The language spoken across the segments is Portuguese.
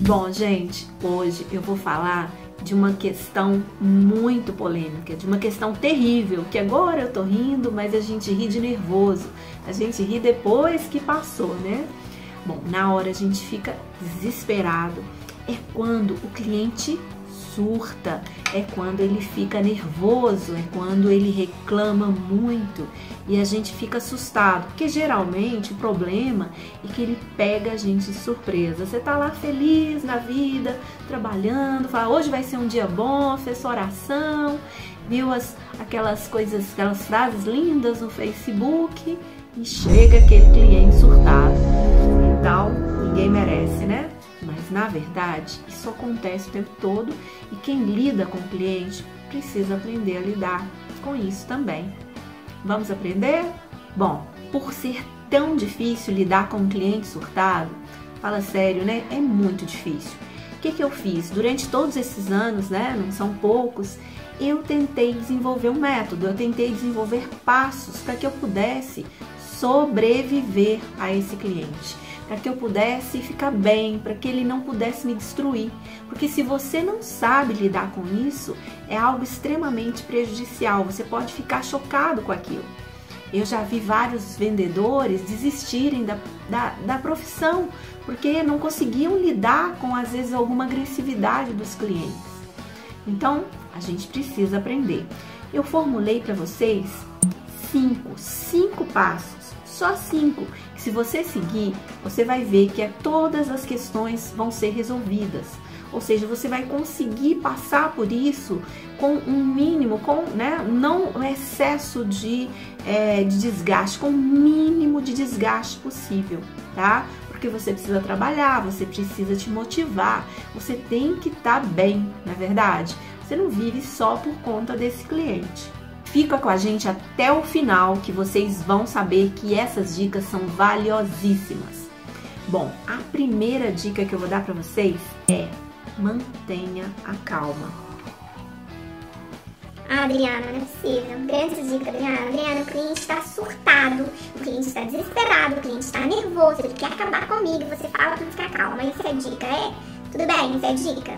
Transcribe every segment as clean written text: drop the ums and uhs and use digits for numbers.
Bom, gente, hoje eu vou falar de uma questão muito polêmica, de uma questão terrível, que agora eu tô rindo, mas a gente ri de nervoso, a gente ri depois que passou, né? Bom, na hora a gente fica desesperado, é quando o cliente surta, é quando ele fica nervoso, é quando ele reclama muito e a gente fica assustado, porque geralmente o problema é que ele pega a gente de surpresa. Você tá lá feliz na vida, trabalhando, fala, hoje vai ser um dia bom, fez sua oração, viu aquelas coisas, aquelas frases lindas no Facebook e chega aquele cliente surtado. Então, ninguém merece, né? Mas, na verdade, isso acontece o tempo todo e quem lida com o cliente precisa aprender a lidar com isso também. Vamos aprender? Bom, por ser tão difícil lidar com um cliente surtado, fala sério, né? É muito difícil. O que eu fiz? Durante todos esses anos, né? Não são poucos, eu tentei desenvolver um método, eu tentei desenvolver passos para que eu pudesse sobreviver a esse cliente, para que eu pudesse ficar bem, para que ele não pudesse me destruir. Porque se você não sabe lidar com isso, é algo extremamente prejudicial, você pode ficar chocado com aquilo. Eu já vi vários vendedores desistirem da profissão, porque não conseguiam lidar com, às vezes, alguma agressividade dos clientes. Então, a gente precisa aprender. Eu formulei para vocês cinco passos, só 5. Se você seguir, você vai ver que todas as questões vão ser resolvidas. Ou seja, você vai conseguir passar por isso com um mínimo, não um excesso de desgaste, com o mínimo de desgaste possível, tá? Porque você precisa trabalhar, você precisa te motivar, você tem que estar bem, não é verdade? Você não vive só por conta desse cliente. Fica com a gente até o final que vocês vão saber que essas dicas são valiosíssimas. Bom, a primeira dica que eu vou dar para vocês é: mantenha a calma. Adriana, não é possível. Grande dica, Adriana. Adriana, o cliente está surtado, o cliente está desesperado, o cliente está nervoso, ele quer acabar comigo. Você fala para ficar calma. Isso é dica, é? Tudo bem, isso é dica.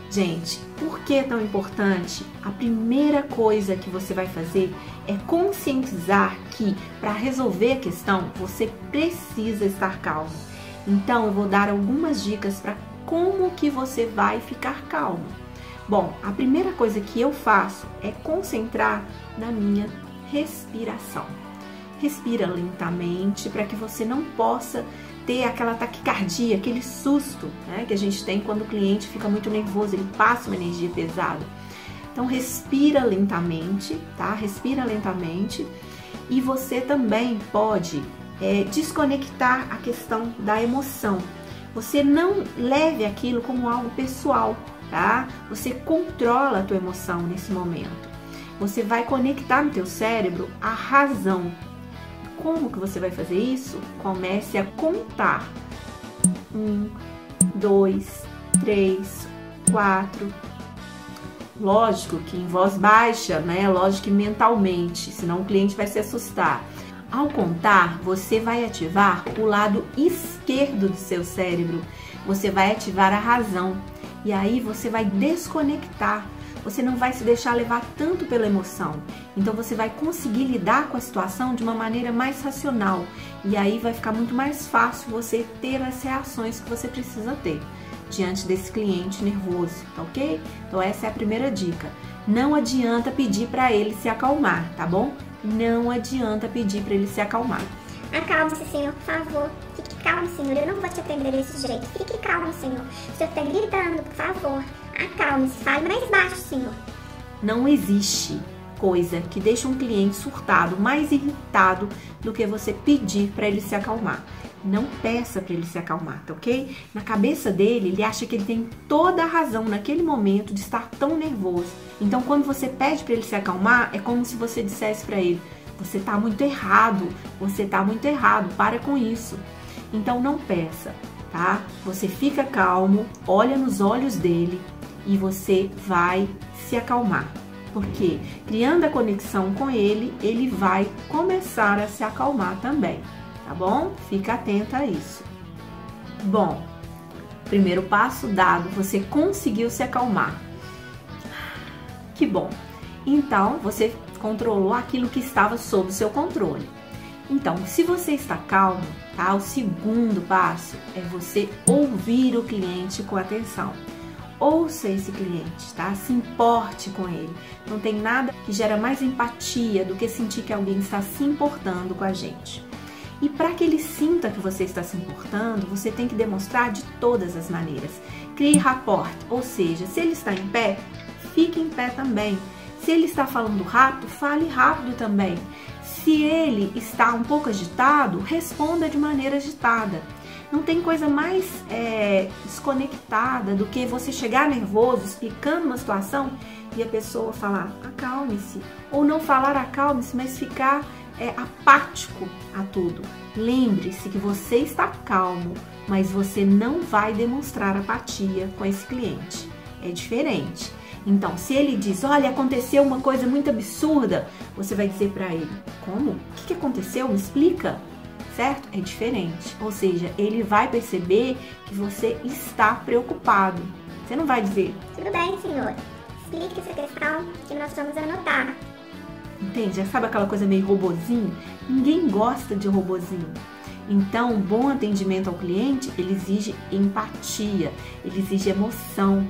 Gente, por que é tão importante? A primeira coisa que você vai fazer é conscientizar que para resolver a questão você precisa estar calmo. Então eu vou dar algumas dicas para como que você vai ficar calmo. Bom, a primeira coisa que eu faço é concentrar na minha respiração. Respira lentamente para que você não possa ter aquela taquicardia, aquele susto, né, que a gente tem quando o cliente fica muito nervoso, ele passa uma energia pesada. Então respira lentamente, tá? Respira lentamente. E você também pode desconectar a questão da emoção. Você não leve aquilo como algo pessoal, tá? Você controla a tua emoção nesse momento. Você vai conectar no teu cérebro a razão. Como que você vai fazer isso? Comece a contar. 1, 2, 3, 4. Lógico que em voz baixa, né? Lógico que mentalmente, senão o cliente vai se assustar. Ao contar, você vai ativar o lado esquerdo do seu cérebro. Você vai ativar a razão. E aí você vai desconectar. Você não vai se deixar levar tanto pela emoção. Então você vai conseguir lidar com a situação de uma maneira mais racional. E aí vai ficar muito mais fácil você ter as reações que você precisa ter diante desse cliente nervoso, tá ok? Então essa é a primeira dica. Não adianta pedir para ele se acalmar, tá bom? Não adianta pedir para ele se acalmar. Acalme-se, Senhor, por favor. Fique calmo, Senhor. Eu não vou te atender desse jeito. Fique calmo, Senhor. O Senhor está gritando, por favor. Acalme-se. Fale mais baixo, Senhor. Não existe coisa que deixa um cliente surtado, mais irritado, do que você pedir para ele se acalmar. Não peça para ele se acalmar, tá ok? Na cabeça dele, ele acha que ele tem toda a razão naquele momento de estar tão nervoso. Então, quando você pede para ele se acalmar, é como se você dissesse para ele: você tá muito errado, para com isso. Então não peça, tá? Você fica calmo, olha nos olhos dele e você vai se acalmar. Porque criando a conexão com ele, ele vai começar a se acalmar também, tá bom? Fica atenta a isso. Bom, Primeiro passo dado, você conseguiu se acalmar. Que bom! Então, você controlou aquilo que estava sob o seu controle. Então, se você está calmo, tá? O segundo passo é você ouvir o cliente com atenção. Ouça esse cliente, tá? Se importe com ele. Não tem nada que gera mais empatia do que sentir que alguém está se importando com a gente. E para que ele sinta que você está se importando, você tem que demonstrar de todas as maneiras. Crie rapport, ou seja, se ele está em pé, fique em pé também. Se ele está falando rápido, fale rápido também. Se ele está um pouco agitado, responda de maneira agitada. Não tem coisa mais desconectada do que você chegar nervoso, explicando uma situação e a pessoa falar acalme-se. Ou não falar acalme-se, mas ficar apático a tudo. Lembre-se que você está calmo, mas você não vai demonstrar apatia com esse cliente. É diferente. Então, se ele diz, olha, aconteceu uma coisa muito absurda, você vai dizer para ele, como? O que aconteceu? Me explica. Certo? É diferente. Ou seja, ele vai perceber que você está preocupado. Você não vai dizer, tudo bem, senhor. Explique essa questão que nós vamos anotar. Entende? Já sabe aquela coisa meio robozinho? Ninguém gosta de robozinho. Então, um bom atendimento ao cliente, ele exige empatia, ele exige emoção,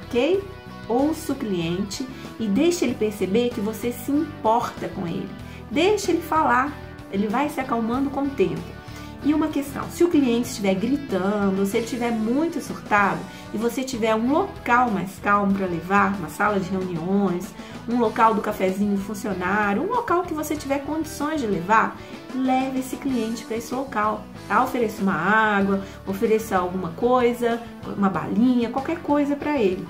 ok? Ouça o cliente e deixe ele perceber que você se importa com ele. Deixe ele falar, ele vai se acalmando com o tempo. E uma questão, se o cliente estiver gritando, se ele estiver muito surtado e você tiver um local mais calmo para levar, uma sala de reuniões, um local do cafezinho do funcionário, um local que você tiver condições de levar, leve esse cliente para esse local, tá? Ofereça uma água, ofereça alguma coisa, uma balinha, qualquer coisa para ele.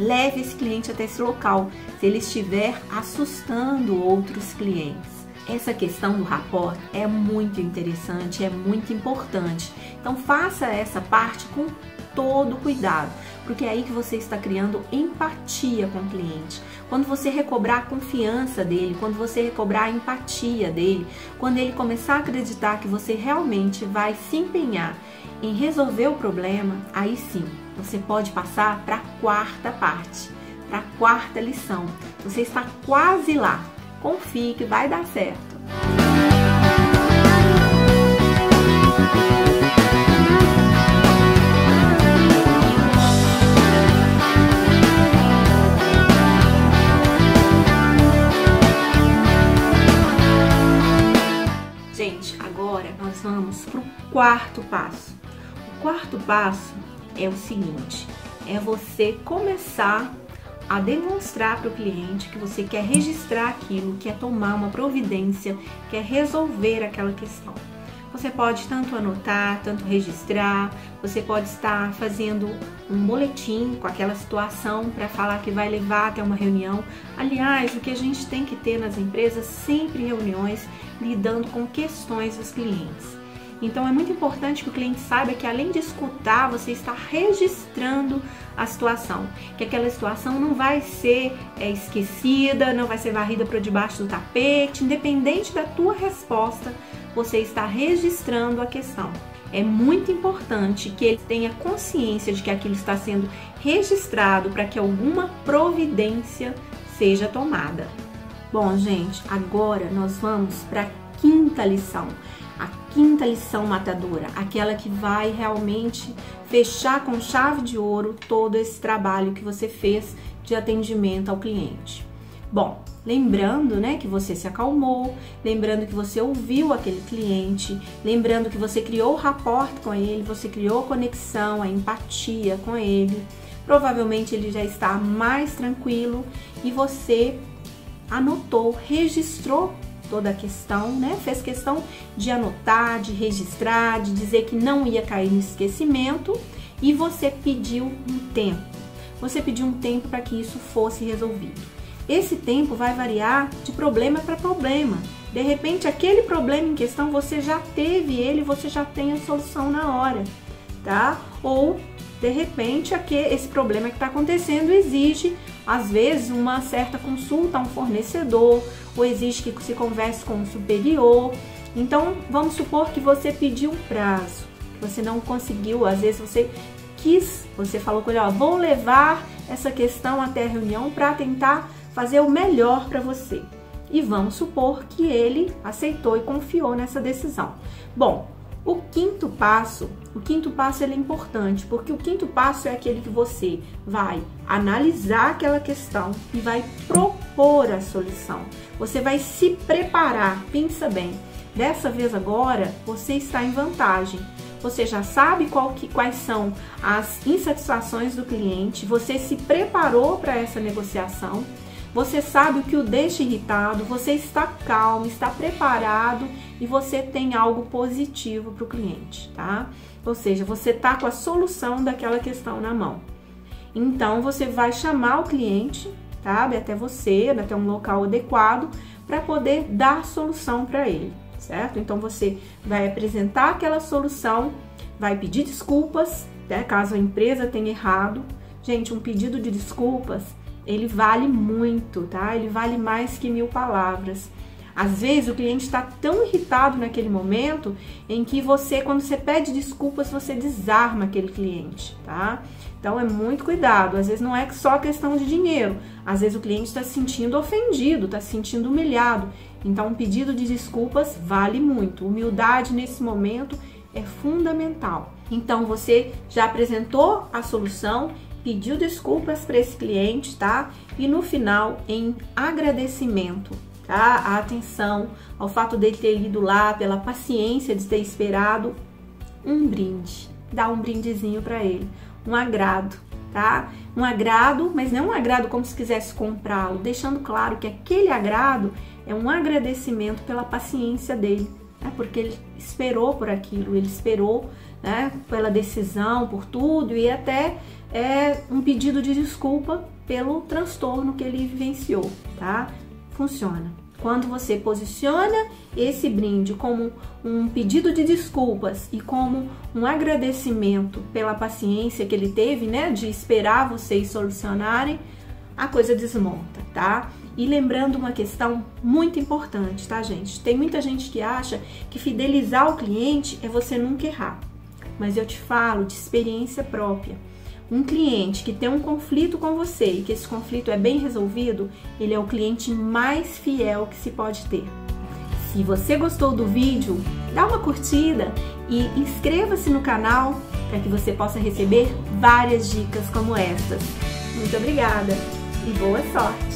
Leve esse cliente até esse local, se ele estiver assustando outros clientes. Essa questão do rapport é muito interessante, é muito importante. Então faça essa parte com todo cuidado, porque é aí que você está criando empatia com o cliente. Quando você recobrar a confiança dele, quando você recobrar a empatia dele, quando ele começar a acreditar que você realmente vai se empenhar em resolver o problema, aí sim, você pode passar para a quarta parte, para a quarta lição. Você está quase lá. Confie que vai dar certo. Gente, agora nós vamos para o quarto passo. O quarto passo é o seguinte, é você começar a demonstrar para o cliente que você quer registrar aquilo, quer tomar uma providência, quer resolver aquela questão. Você pode tanto anotar, tanto registrar, você pode estar fazendo um boletim com aquela situação para falar que vai levar até uma reunião. Aliás, o que a gente tem que ter nas empresas, sempre reuniões lidando com questões dos clientes. Então é muito importante que o cliente saiba que além de escutar, você está registrando a situação, que aquela situação não vai ser esquecida, não vai ser varrida para debaixo do tapete, independente da tua resposta, você está registrando a questão. É muito importante que ele tenha consciência de que aquilo está sendo registrado para que alguma providência seja tomada. Bom, gente, agora nós vamos para a quinta lição. A quinta lição matadora, aquela que vai realmente fechar com chave de ouro todo esse trabalho que você fez de atendimento ao cliente. Bom, lembrando, né, que você se acalmou, lembrando que você ouviu aquele cliente, lembrando que você criou rapport com ele, você criou conexão, a empatia com ele. Provavelmente ele já está mais tranquilo e você anotou, registrou toda a questão, né? Fez questão de anotar, de registrar, de dizer que não ia cair no esquecimento e você pediu um tempo. Você pediu um tempo para que isso fosse resolvido. Esse tempo vai variar de problema para problema. De repente, aquele problema em questão você já teve ele, você já tem a solução na hora, tá? Ou de repente, esse problema que está acontecendo exige, às vezes, uma certa consulta a um fornecedor, ou exige que se converse com um superior. Então, vamos supor que você pediu um prazo, que você não conseguiu, às vezes você você falou com ele, ó, vou levar essa questão até a reunião para tentar fazer o melhor para você. E vamos supor que ele aceitou e confiou nessa decisão. Bom, o quinto passo ele é importante, porque o quinto passo é aquele que você vai analisar aquela questão e vai propor a solução. Você vai se preparar, pensa bem. Dessa vez agora, você está em vantagem. Você já sabe quais são as insatisfações do cliente, você se preparou para essa negociação, você sabe o que o deixa irritado, você está calmo, está preparado e você tem algo positivo para o cliente, tá? Ou seja, você está com a solução daquela questão na mão. Então, você vai chamar o cliente, sabe, até você, até um local adequado, para poder dar solução para ele, certo? Então, você vai apresentar aquela solução, vai pedir desculpas, né, caso a empresa tenha errado. Gente, um pedido de desculpas, ele vale muito, tá? Ele vale mais que 1000 palavras. Às vezes o cliente está tão irritado naquele momento em que você, quando você pede desculpas, você desarma aquele cliente, tá? Então é muito cuidado. Às vezes não é só questão de dinheiro. Às vezes o cliente está se sentindo ofendido, está se sentindo humilhado. Então um pedido de desculpas vale muito. Humildade nesse momento é fundamental. Então você já apresentou a solução, pediu desculpas para esse cliente, tá? E no final, em agradecimento, tá? A atenção ao fato dele ter ido lá, pela paciência de ter esperado, um brinde. Dá um brindezinho para ele, um agrado, tá? Um agrado, mas não um agrado como se quisesse comprá-lo, deixando claro que aquele agrado é um agradecimento pela paciência dele, né? Porque ele esperou por aquilo, ele esperou, né, pela decisão, por tudo, e até um pedido de desculpa pelo transtorno que ele vivenciou, tá? Funciona. Quando você posiciona esse brinde como um pedido de desculpas e como um agradecimento pela paciência que ele teve, né, de esperar vocês solucionarem, a coisa desmonta, tá? E lembrando uma questão muito importante, tá, gente? Tem muita gente que acha que fidelizar o cliente é você nunca errar. Mas eu te falo de experiência própria. Um cliente que tem um conflito com você e que esse conflito é bem resolvido, ele é o cliente mais fiel que se pode ter. Se você gostou do vídeo, dá uma curtida e inscreva-se no canal para que você possa receber várias dicas como essas. Muito obrigada e boa sorte!